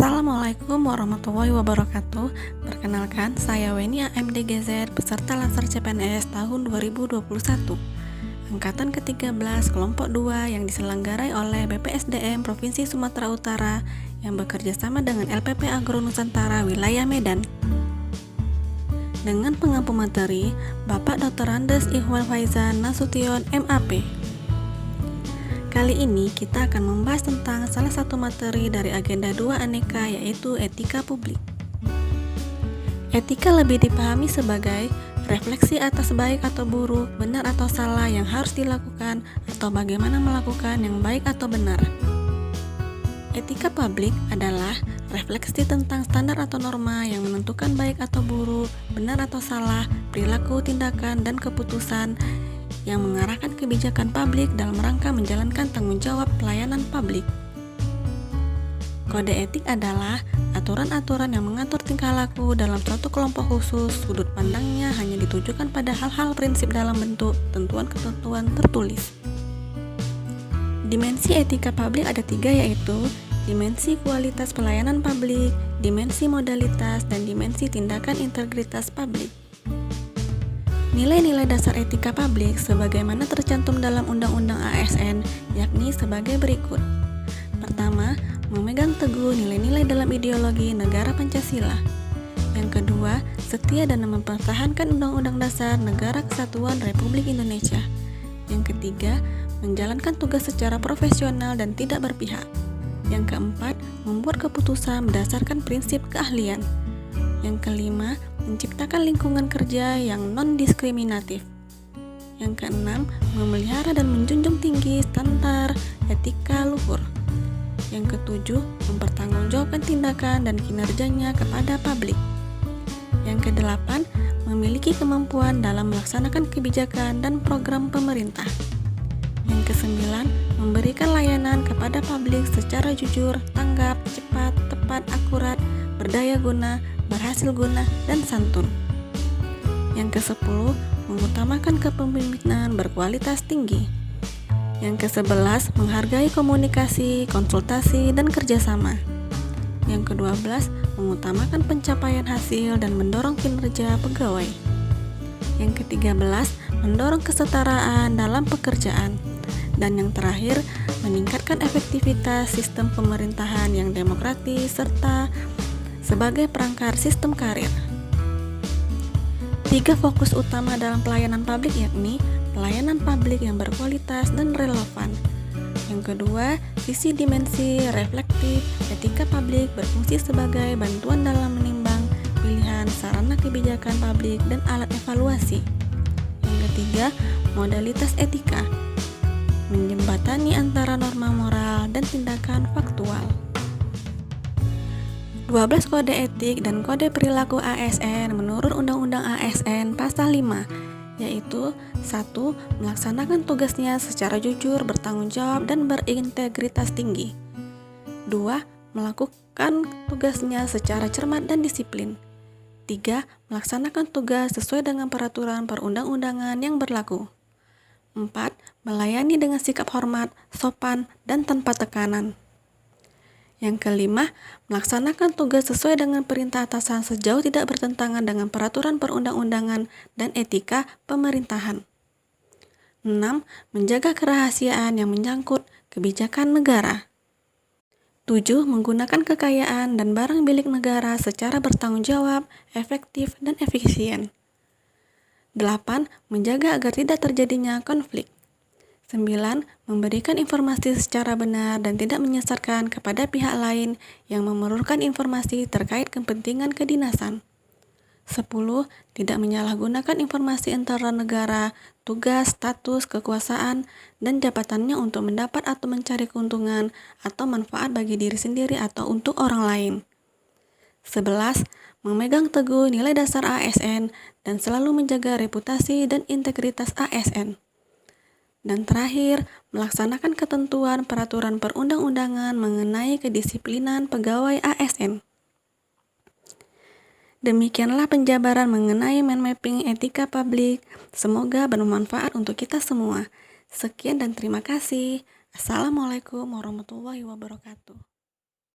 Assalamualaikum warahmatullahi wabarakatuh. Perkenalkan, saya Weni AMDGZ, peserta Lansar CPNS tahun 2021, Angkatan ke-13 Kelompok 2 yang diselenggarai oleh BPSDM Provinsi Sumatera Utara yang bekerja sama dengan LPP Agro Nusantara Wilayah Medan. Dengan pengampu materi, Bapak Dr. Andes Ihwan Faizan Nasution, MAP. Kali ini kita akan membahas tentang salah satu materi dari agenda 2 aneka, yaitu etika publik. Etika lebih dipahami sebagai refleksi atas baik atau buruk, benar atau salah yang harus dilakukan, atau bagaimana melakukan yang baik atau benar. Etika publik adalah refleksi tentang standar atau norma yang menentukan baik atau buruk, benar atau salah, perilaku, tindakan, dan keputusan yang mengarahkan kebijakan publik dalam rangka menjalankan tanggung jawab pelayanan publik. Kode etik adalah aturan-aturan yang mengatur tingkah laku dalam suatu kelompok khusus. Sudut pandangnya hanya ditujukan pada hal-hal prinsip dalam bentuk ketentuan-ketentuan tertulis. Dimensi etika publik ada 3, yaitu dimensi kualitas pelayanan publik, dimensi modalitas, dan dimensi tindakan integritas publik. Nilai-nilai dasar etika publik sebagaimana tercantum dalam Undang-Undang ASN yakni sebagai berikut. Pertama, memegang teguh nilai-nilai dalam ideologi negara Pancasila. Yang kedua, setia dan mempertahankan Undang-Undang Dasar Negara Kesatuan Republik Indonesia. Yang ketiga, menjalankan tugas secara profesional dan tidak berpihak. Yang keempat, membuat keputusan berdasarkan prinsip keahlian. Yang kelima, menciptakan lingkungan kerja yang non-diskriminatif. Yang keenam, memelihara dan menjunjung tinggi standar etika luhur. Yang ketujuh, mempertanggungjawabkan tindakan dan kinerjanya kepada publik. Yang kedelapan, memiliki kemampuan dalam melaksanakan kebijakan dan program pemerintah. Yang kesembilan, memberikan layanan kepada publik secara jujur, tanggap, cepat, tepat, akurat, berdaya guna, berhasil guna, dan santun. Yang ke-10, mengutamakan kepemimpinan berkualitas tinggi. Yang ke-11, menghargai komunikasi, konsultasi, dan kerjasama. Yang ke-12, mengutamakan pencapaian hasil dan mendorong kinerja pegawai. Yang ke-13, mendorong kesetaraan dalam pekerjaan. Dan yang terakhir, meningkatkan efektivitas sistem pemerintahan yang demokratis serta sebagai perangkat sistem karir. 3 fokus utama dalam pelayanan publik yakni pelayanan publik yang berkualitas dan relevan. Yang kedua, sisi dimensi reflektif. Etika publik berfungsi sebagai bantuan dalam menimbang pilihan sarana kebijakan publik dan alat evaluasi. Yang ketiga, modalitas etika, menjembatani antara norma moral dan tindakan faktual. 12 kode etik dan kode perilaku ASN menurut Undang-Undang ASN Pasal 5, yaitu 1. Melaksanakan tugasnya secara jujur, bertanggung jawab, dan berintegritas tinggi. 2. Melakukan tugasnya secara cermat dan disiplin. 3. Melaksanakan tugas sesuai dengan peraturan perundang-undangan yang berlaku. 4. Melayani dengan sikap hormat, sopan, dan tanpa tekanan. Yang kelima, melaksanakan tugas sesuai dengan perintah atasan sejauh tidak bertentangan dengan peraturan perundang-undangan dan etika pemerintahan. 6. Menjaga kerahasiaan yang menyangkut kebijakan negara. 7. Menggunakan kekayaan dan barang milik negara secara bertanggung jawab, efektif, dan efisien. 8. Menjaga agar tidak terjadinya konflik. 9. Memberikan informasi secara benar dan tidak menyesatkan kepada pihak lain yang memerlukan informasi terkait kepentingan kedinasan. 10. Tidak menyalahgunakan informasi antara negara, tugas, status, kekuasaan, dan jabatannya untuk mendapat atau mencari keuntungan atau manfaat bagi diri sendiri atau untuk orang lain. 11. Memegang teguh nilai dasar ASN dan selalu menjaga reputasi dan integritas ASN. Dan terakhir, melaksanakan ketentuan peraturan perundang-undangan mengenai kedisiplinan pegawai ASN. Demikianlah penjabaran mengenai mind mapping etika publik. Semoga bermanfaat untuk kita semua. Sekian dan terima kasih. Assalamualaikum warahmatullahi wabarakatuh.